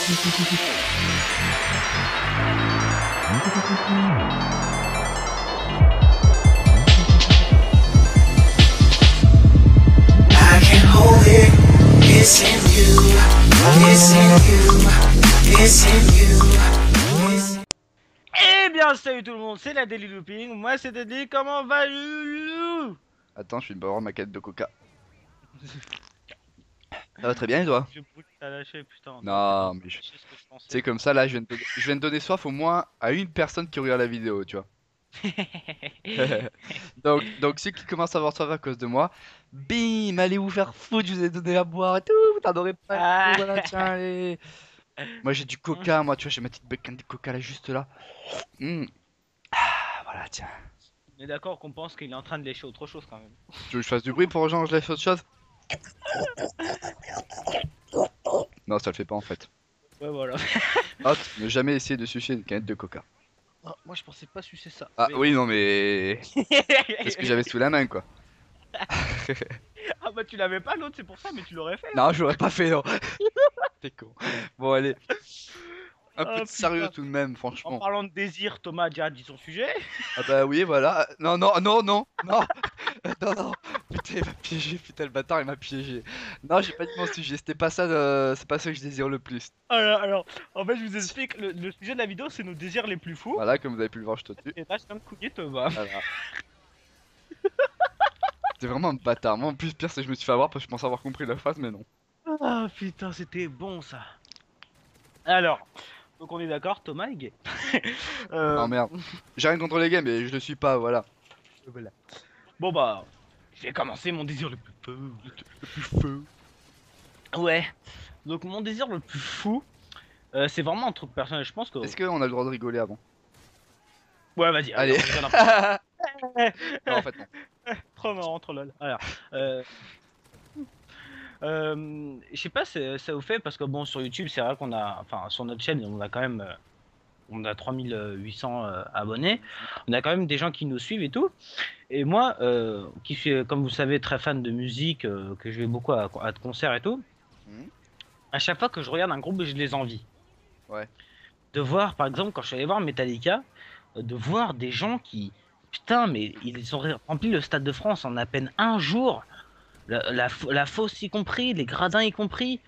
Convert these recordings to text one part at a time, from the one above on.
I can hold it. It's in you. It's in you. It's in you. Eh bien salut tout le monde, c'est la Daily Looping, moi c'est Deadly, comment va Loulou? Attends, je vais boire ma canette de coca. Ça va très bien et toi? Je brûle t'as lâché putain. Non, mais C'est ce que je pensais. c'est comme ça là, je viens de donner soif au moins à une personne qui regarde la vidéo, tu vois. Donc ceux qui commencent à avoir soif à cause de moi, bim, allez vous faire foutre, je vous ai donné à boire et tout, vous t'en aurez pas. Ah. Voilà, tiens, allez. Moi j'ai du coca, moi tu vois, j'ai ma petite canne de coca là juste là. Ah, voilà, tiens. On est d'accord qu'on pense qu'il est en train de lécher autre chose quand même. Tu veux que je fasse du bruit pour que je laisse autre chose? Non, ça le fait pas en fait. Ouais voilà. Hop, ne jamais essayer de sucer une canette de coca. Oh, moi je pensais pas sucer ça. Ah Mais- oui, non mais... C'est ce que j'avais sous la main quoi. Ah bah tu l'avais pas l'autre, c'est pour ça, mais tu l'aurais fait. Non, je l'aurais pas fait, non. T'es con. Bon, allez. Un peu Oh, de sérieux putain. tout de même, En franchement. parlant de désir, Thomas a déjà dit son sujet. Ah bah oui, voilà. Non, non, non, non, non. Non, non. Putain, il m'a piégé, putain, le bâtard, il m'a piégé. Non, j'ai pas dit mon sujet, c'était pas ça, c'est pas ça que je désire le plus. Alors, en fait je vous explique, le sujet de la vidéo c'est nos désirs les plus fous. Voilà, comme vous avez pu le voir, je te tue. Et là je viens de couiller Thomas. Voilà. C'est vraiment un bâtard. Moi, en plus, pire, c'est que je me suis fait avoir parce que je pensais avoir compris la phrase, mais non. Ah putain, c'était bon ça. Alors, donc on est d'accord, Thomas est gay. Oh merde. J'ai rien contre les gays, mais je le suis pas, voilà. Voilà. Bon bah, je vais commencer mon désir le plus fou. Le plus fou. Ouais. Donc mon désir le plus fou, c'est vraiment un truc personnel. Je pense que. Est-ce qu'on a le droit de rigoler avant? Ouais, vas-y. Allez. Non, en fait, non. Trop marrant, trop lol. Alors, je sais pas si ça vous fait parce que bon sur YouTube c'est vrai qu'on a, enfin sur notre chaîne on a quand même, on a 3800 abonnés, on a quand même des gens qui nous suivent et tout. Et moi qui suis comme vous savez très fan de musique, que je vais beaucoup à de concerts et tout, Mhm. à chaque fois que je regarde un groupe je les envie. Ouais. De voir par exemple quand je suis allé voir Metallica, de voir des gens qui putain mais ils ont rempli le Stade de France en à peine un jour. La fosse y compris, les gradins y compris,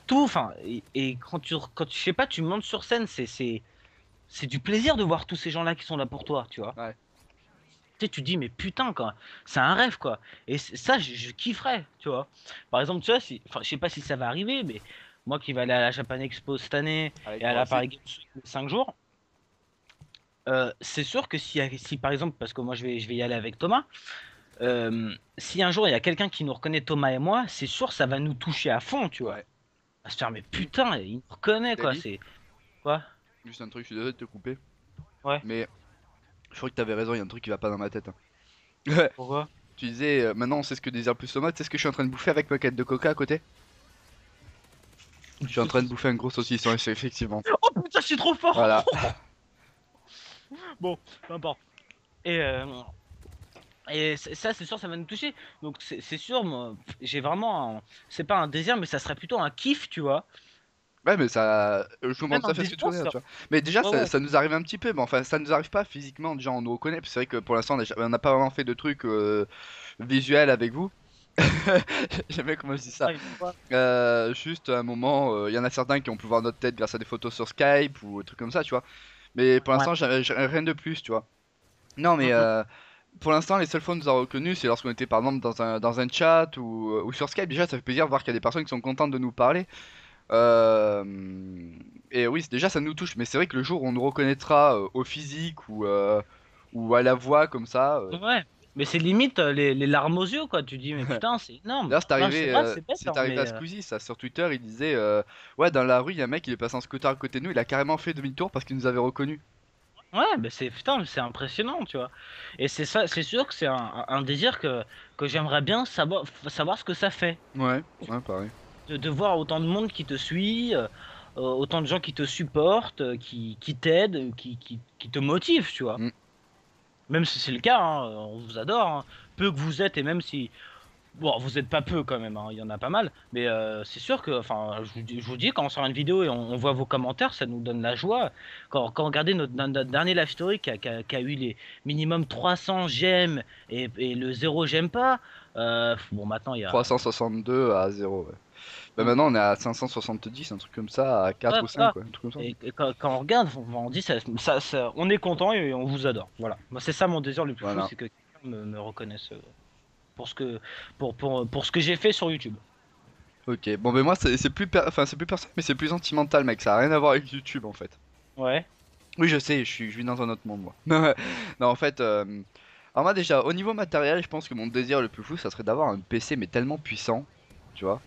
tout. Enfin, et quand je sais pas, tu montes sur scène, c'est du plaisir de voir tous ces gens-là qui sont là pour toi, tu vois. Ouais. Tu sais, tu te dis, mais putain, quoi, c'est un rêve, quoi. Et ça, je kifferais, tu vois. Par exemple, tu vois, enfin, je sais pas si ça va arriver, mais moi qui vais aller à la Japan Expo cette année Avec et à moi la aussi. Paris Games Week 5 jours, c'est sûr que si par exemple, parce que moi je vais y aller avec Thomas. Si un jour il y a quelqu'un qui nous reconnaît Thomas et moi, c'est sûr ça va nous toucher à fond, tu vois. Ouais. On va se faire mais putain, il nous reconnaît quoi, Dali. c'est quoi? Juste un truc, je suis désolé de te couper. Ouais. Mais je crois que t'avais raison, il y a un truc qui va pas dans ma tête. Hein. Pourquoi? Tu disais, maintenant on sait ce que désire le plus Thomas, tu sais ce que je suis en train de bouffer avec ma canette de coca à côté? Je suis en train de bouffer un gros saucisson, effectivement. Oh putain, je suis trop fort. Voilà. Bon, peu importe. Et ça c'est sûr ça va nous toucher. Donc c'est sûr moi j'ai vraiment c'est pas un désir mais ça serait plutôt un kiff, tu vois. Ouais, mais ça. Je comprends Même tout un à fait ce que tu veux dire, désir, tu vois. Mais déjà, ouais, ouais. ça nous arrive un petit peu, mais enfin, ça nous arrive pas physiquement, déjà on nous reconnaît. Puis c'est vrai que pour l'instant, on n'a pas vraiment fait de trucs visuels avec vous. J'aime bien comment je dis ça. Ah, il faut pas. Juste à un moment, il y en a certains qui ont pu voir notre tête grâce à des photos sur Skype ou des trucs comme ça, tu vois. Mais pour Ouais. l'instant, j'ai rien de plus, tu vois. Non, mais pour l'instant, les seules fois où on nous a reconnus, c'est lorsqu'on était par exemple dans un chat ou sur Skype. Déjà, ça fait plaisir de voir qu'il y a des personnes qui sont contentes de nous parler. Euh, et oui, déjà, ça nous touche. Mais c'est vrai que le jour où on nous reconnaîtra au physique ou à la voix comme ça. Ouais. Mais c'est limite les larmes aux yeux quoi, tu dis mais putain, c'est énorme. D'ailleurs, Non, c'est vrai, c'est bête c'est hein, arrivé mais à Squeezie, ça, sur Twitter, il disait ouais, dans la rue, il y a un mec, il est passé en scooter à côté de nous, il a carrément fait demi-tour parce qu'il nous avait reconnus. ouais, mais c'est putain, c'est impressionnant, tu vois. Et c'est ça, c'est sûr que c'est un désir que j'aimerais bien savoir ce que ça fait. Ouais, ouais, pareil. De voir autant de monde qui te suit, autant de gens qui te supportent, qui t'aident, qui te motivent, tu vois. Mm. Même si c'est le cas, hein, on vous adore, hein, peu que vous êtes, et même si Bon, vous êtes pas peu quand même, hein, il y en a pas mal, mais c'est sûr que, enfin, je vous dis, quand on sort une vidéo et on voit vos commentaires, ça nous donne la joie. Quand on regardait notre dernier live story qui a eu les minimum 300 j'aime et le zéro j'aime pas, bon, maintenant il y a. 362 à 0, ouais. Bah maintenant on est à 570, un truc comme ça, à 4 Ouais, ou 5, voilà. quoi, un truc comme ça. Et quand on regarde, on dit on est content et on vous adore. Voilà. Moi, c'est ça mon désir le plus fou, Voilà. c'est que quelqu'un me reconnaisse pour pour ce que j'ai fait sur YouTube. Ok, bon ben moi c'est plus enfin c'est plus personnel mais c'est plus sentimental mec, ça a rien à voir avec YouTube en fait. Ouais. Oui je sais, je vis dans un autre monde moi. Non en fait, alors moi déjà au niveau matériel je pense que mon désir le plus fou ça serait d'avoir un PC mais tellement puissant, tu vois.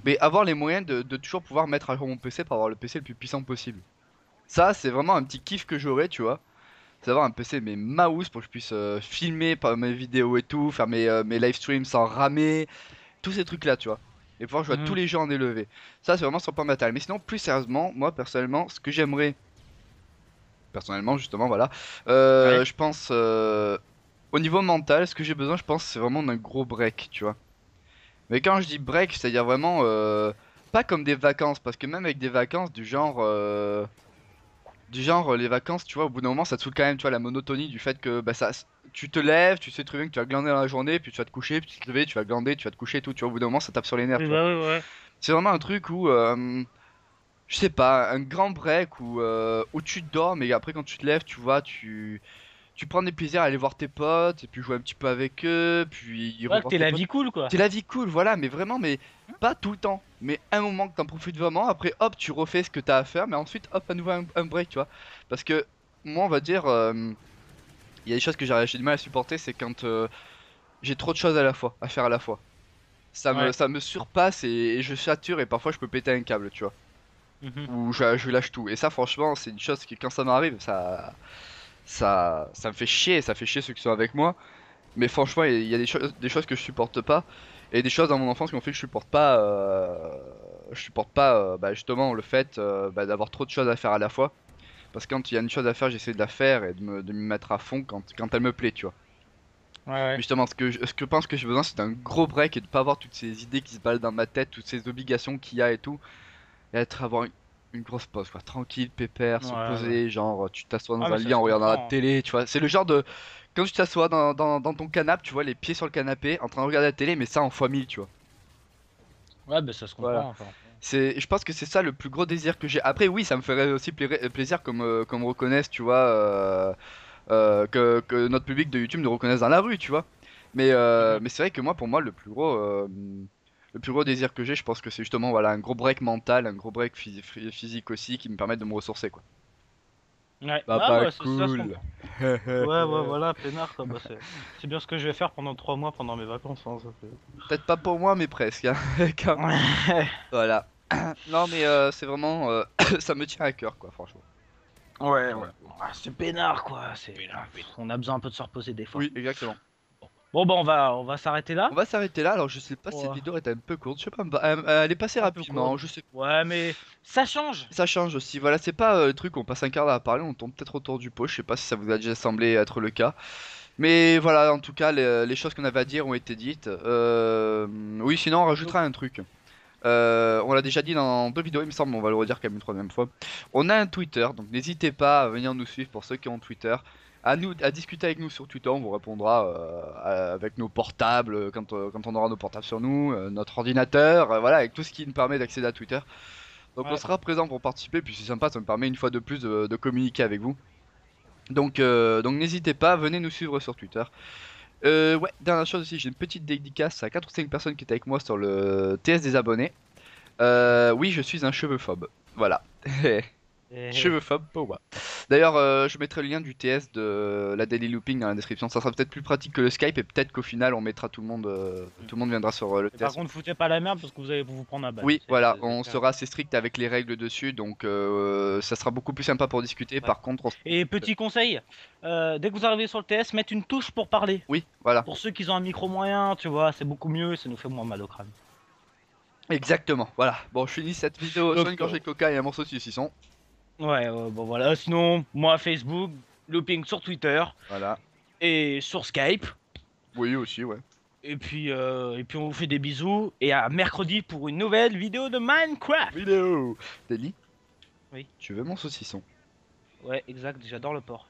Mais avoir les moyens de toujours pouvoir mettre à jour mon PC pour avoir le PC le plus puissant possible. Ça c'est vraiment un petit kiff que j'aurais tu vois. C'est d'avoir un PC mais mouse pour que je puisse filmer par mes vidéos et tout, faire mes live streams sans ramer, tous ces trucs là tu vois, et pouvoir jouer à tous Mhm. les jeux en élevé. Ça c'est vraiment sur le plan matériel, mais sinon plus sérieusement moi personnellement ce que j'aimerais personnellement justement voilà, Ouais. je pense au niveau mental ce que j'ai besoin je pense c'est vraiment d'un gros break tu vois. Mais quand je dis break c'est à dire vraiment pas comme des vacances parce que même avec des vacances du genre les vacances tu vois au bout d'un moment ça te saoule quand même tu vois la monotonie du fait que bah ça tu te lèves tu sais très bien que tu vas glander dans la journée puis tu vas te coucher puis tu te lever tu vas glander tu vas te coucher et tout tu vois au bout d'un moment ça tape sur les nerfs Oui, tu vois. bah oui, ouais. C'est vraiment un truc où je sais pas un grand break où tu dors mais après quand tu te lèves tu vois tu prends des plaisirs à aller voir tes potes et puis jouer un petit peu avec eux puis Ouais, que revoir t'es tes la potes. vie cool, quoi. C'est la vie cool voilà mais vraiment mais pas tout le temps mais un moment que t'en profites vraiment après hop tu refais ce que t'as à faire mais ensuite hop à nouveau un break tu vois parce que moi on va dire il y a des choses que j'ai du mal à supporter c'est quand j'ai trop de choses à la fois à faire à la fois Ouais. ça me surpasse et je sature et parfois je peux péter un câble tu vois Mhm. ou je lâche tout et ça franchement c'est une chose qui quand ça m'arrive ça me fait chier ça fait chier ceux qui sont avec moi mais franchement il y a des choses que je supporte pas et des choses dans mon enfance qui ont fait que je supporte pas bah, justement le fait bah, d'avoir trop de choses à faire à la fois parce que quand il y a une chose à faire j'essaie de la faire et de m'y mettre à fond quand elle me plaît tu vois. Ouais, Mais ouais. justement ce que je pense que j'ai besoin c'est un gros break et de pas avoir toutes ces idées qui se baladent dans ma tête toutes ces obligations qu'il y a et tout et avoir une grosse pause quoi tranquille pépère Ouais, se ouais. poser genre tu t'assois Ah, dans un mais lit ça en se regardant la comprend, hein. télé tu vois c'est le genre de quand tu t'assois dans ton canapé tu vois les pieds sur le canapé en train de regarder la télé mais ça en fois 1000 tu vois. Ouais, bah ça se Voilà. comprend, enfin. Je pense que c'est ça le plus gros désir que j'ai. Après, oui, ça me ferait aussi plaisir qu'on me reconnaisse, tu vois, que notre public de YouTube nous reconnaisse dans la rue, tu vois. Mhm. Mais c'est vrai que moi, pour moi, le plus gros désir que j'ai, je pense que c'est justement voilà, un gros break mental, un gros break physique aussi qui me permet de me ressourcer, quoi. Ouais. Bah, Ah, pas bah ça se cool. comprend. Ouais, ouais, voilà, peinard, quoi. Bah, c'est bien ce que je vais faire pendant 3 mois pendant mes vacances, hein, ça fait. Peut-être pas pour moi, mais presque, hein. Quand- Ouais. Voilà. Non, mais c'est vraiment. Ça me tient à cœur, quoi, franchement. Ouais, ouais. Voilà. Ah, c'est peinard, quoi. On a besoin un peu de se reposer des fois. Oui, exactement. Bon, bah, on va s'arrêter là. On va s'arrêter là. Alors, je sais pas si cette Ouais. vidéo est un peu courte. Je sais pas, elle est passée Un peu rapidement. courte. Je sais. Ouais, mais ça change. Ça change aussi. Voilà, c'est pas le truc où on passe un quart d'heure à parler. On tombe peut-être autour du pot. Je sais pas si ça vous a déjà semblé être le cas. Mais voilà, en tout cas, les choses qu'on avait à dire ont été dites. Oui, sinon, on rajoutera un truc. On l'a déjà dit dans deux vidéos, il me semble, mais on va le redire quand même une troisième fois. On a un Twitter, donc n'hésitez pas à venir nous suivre pour ceux qui ont Twitter. À discuter avec nous sur Twitter, on vous répondra avec nos portables, quand on aura nos portables sur nous, notre ordinateur, voilà, avec tout ce qui nous permet d'accéder à Twitter. Donc on Ouais. sera présent pour participer, puis c'est sympa, ça me permet une fois de plus de communiquer avec vous. Donc n'hésitez pas, venez nous suivre sur Twitter. Ouais, dernière chose aussi, j'ai une petite dédicace à 4 ou 5 personnes qui étaient avec moi sur le TS des abonnés. Oui, je suis un cheveu-phobe. Voilà. Cheveu-phobe pour moi. D'ailleurs, je mettrai le lien du TS de la Daily Looping dans la description. Ça sera peut-être plus pratique que le Skype et peut-être qu'au final on mettra tout le monde viendra sur le Et par TS. contre, foutez pas la merde parce que vous allez vous prendre un ban. Oui, voilà, C'est on clair. sera assez strict avec les règles dessus, donc ça sera beaucoup plus sympa pour discuter. Ouais. Par contre, Et petit conseil, dès que vous arrivez sur le TS, mettre une touche pour parler. oui, voilà, Pour ceux qui ont un micro moyen, tu vois, c'est beaucoup mieux, ça nous fait moins mal au crâne. exactement. Voilà. Bon, je finis cette vidéo sur Donc, une gorgée de coca et un morceau de saucisson. ouais, bon voilà. Sinon, moi Facebook, Looping sur Twitter Voilà. et sur Skype. Oui, aussi, ouais. Et puis on vous fait des bisous. Et à mercredi pour une nouvelle vidéo de Minecraft. Vidéo. Deli, Oui. tu veux mon saucisson? Ouais, exact, j'adore le porc.